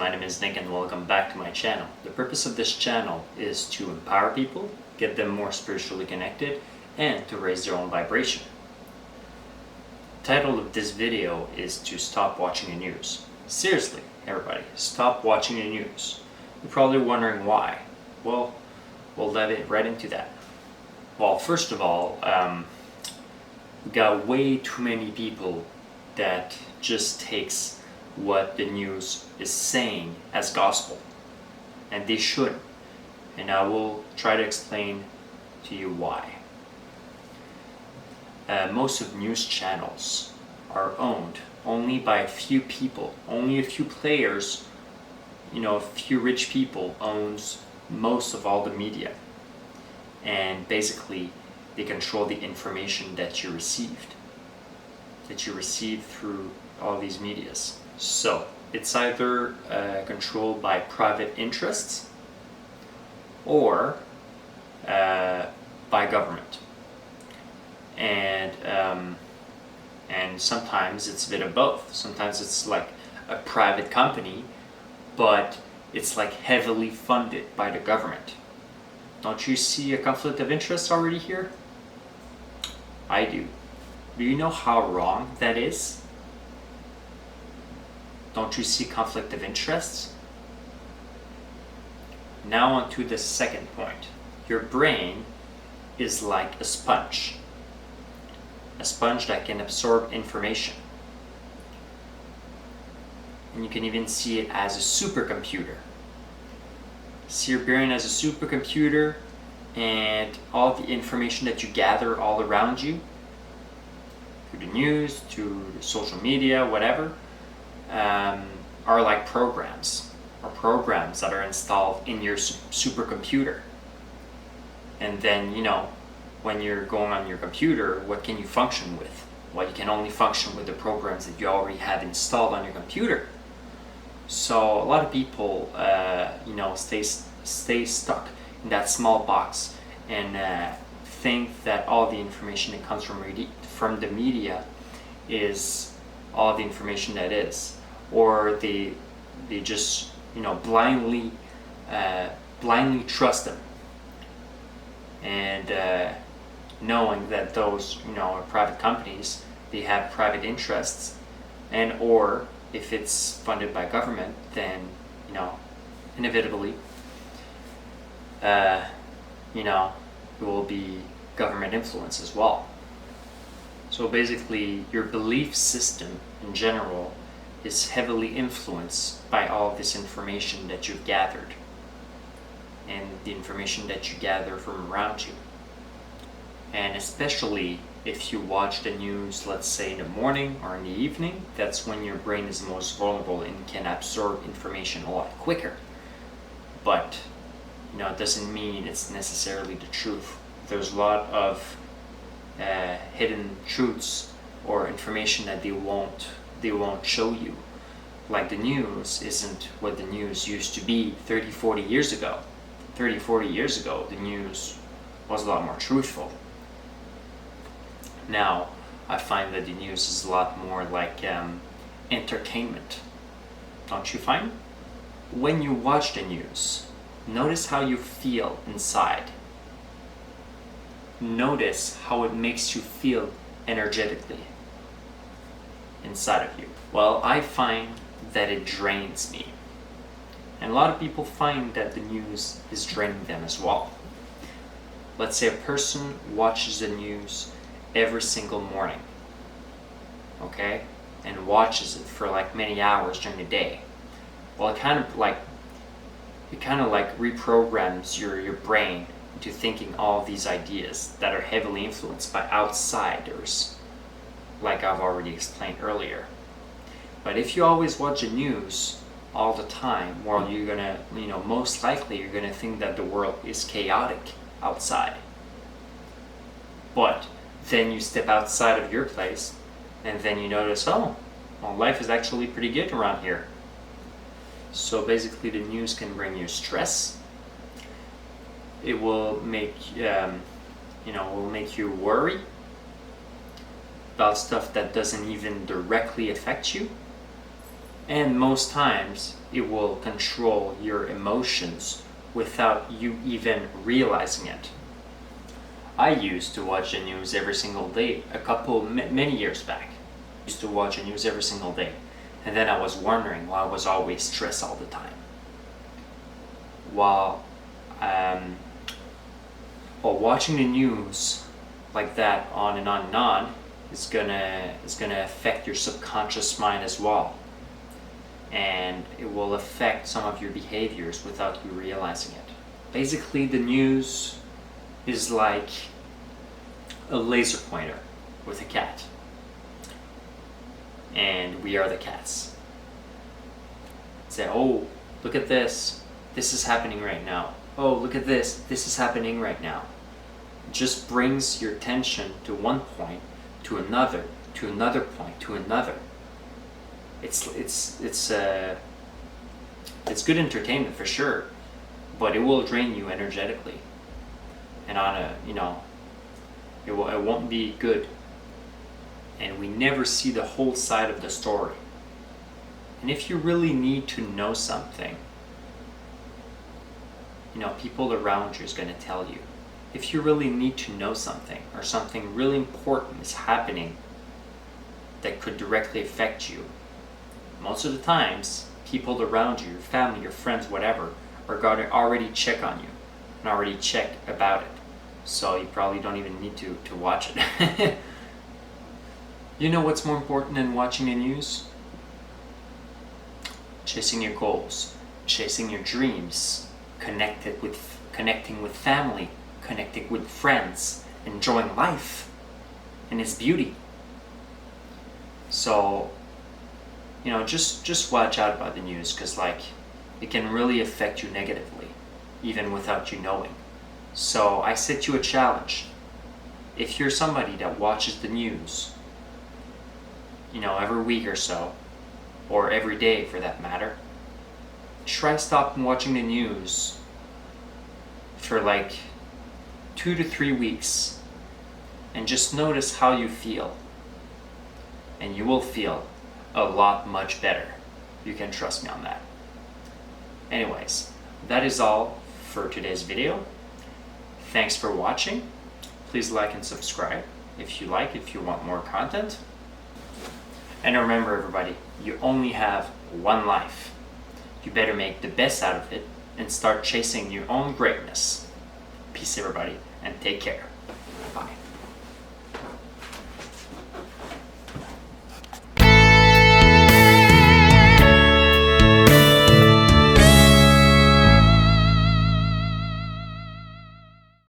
my name is Nick and welcome back to my channel. The purpose of this channel is to empower people, get them more spiritually connected, and to raise their own vibration. The title of this video is to stop watching the news. Seriously, everybody, stop watching the news. You're probably wondering why. Well, we'll dive right into that. Well, first of all, we got way too many people that just takes what the news is saying as gospel, and they shouldn't. And I will try to explain to you why. Most of news channels are owned only by a few people, only a few players, a few rich people owns most of all the media. And basically they control the information that you receive through all these medias. So it's either controlled by private interests or by government, and sometimes it's a bit of both. Sometimes it's like a private company, but it's like heavily funded by the government. Don't you see a conflict of interest already here? I do. Do you know how wrong that is? Don't you see conflict of interest? Now on to the second point. Your brain is like a sponge that can absorb information. And you can even see it as a supercomputer. See your brain as a supercomputer, and all the information that you gather all around you, through the news, to social media, whatever, are like programs that are installed in your supercomputer. And then, when you're going on your computer, what can you function with? Well, you can only function with the programs that you already have installed on your computer. So a lot of people, stay stuck in that small box and think that all the information that comes from the media is all the information that is, or they just blindly trust them, and knowing that those are private companies, they have private interests, and or if it's funded by government, then inevitably there will be government influence as well. So basically your belief system in general is heavily influenced by all this information that you've gathered and the information that you gather from around you. And especially if you watch the news, let's say in the morning or in the evening, that's when your brain is most vulnerable and can absorb information a lot quicker. But it doesn't mean it's necessarily the truth. There's a lot of hidden truths or information that they won't show you. Like the news isn't what the news used to be 40 years ago. 40 years ago, the news was a lot more truthful. Now, I find that the news is a lot more like entertainment. Don't you find? When you watch the news, notice how you feel inside. Notice how it makes you feel energetically inside of you. Well, I find that it drains me. And a lot of people find that the news is draining them as well. Let's say a person watches the news every single morning, okay, and watches it for like many hours during the day. Well, it kind of like reprograms your brain into thinking all these ideas that are heavily influenced by outsiders, like I've already explained earlier. But if you always watch the news all the time, well, you're gonna, most likely you're gonna think that the world is chaotic outside. But then you step outside of your place, and then you notice, life is actually pretty good around here. So basically the news can bring you stress. It will make you worry about stuff that doesn't even directly affect you. And most times it will control your emotions without you even realizing it. I used to watch the news every single day many years back. I used to watch the news every single day. And then I was wondering why I was always stressed all the time. While watching the news like that on and on and on is gonna affect your subconscious mind as well. And it will affect some of your behaviors without you realizing it. Basically, the news is like a laser pointer with a cat. And we are the cats. Say, oh, look at this. This is happening right now. Oh, look at this. This is happening right now. It just brings your attention to one point, to another point, to another. It's good entertainment for sure, but it will drain you energetically, and it won't be good. And we never see the whole side of the story. And if you really need to know something, people around you is going to tell you. If you really need to know something, or something really important is happening that could directly affect you, most of the times, people around you, your family, your friends, whatever, are going to already check on you and already check about it. So you probably don't even need to watch it. You know what's more important than watching the news? Chasing your goals, chasing your dreams, connecting with family, connecting with friends, enjoying life and its beauty. So, just watch out about the news, because it can really affect you negatively, even without you knowing. So I set you a challenge. If you're somebody that watches the news, every week or so, or every day for that matter, try stopping watching the news for 2 to 3 weeks, and just notice how you feel. And you will feel a lot much better. You can trust me on that. Anyways, that is all for today's video. Thanks for watching. Please like and subscribe if you want more content. And remember, everybody, you only have one life. You better make the best out of it and start chasing your own greatness. Peace, everybody, and take care. Bye.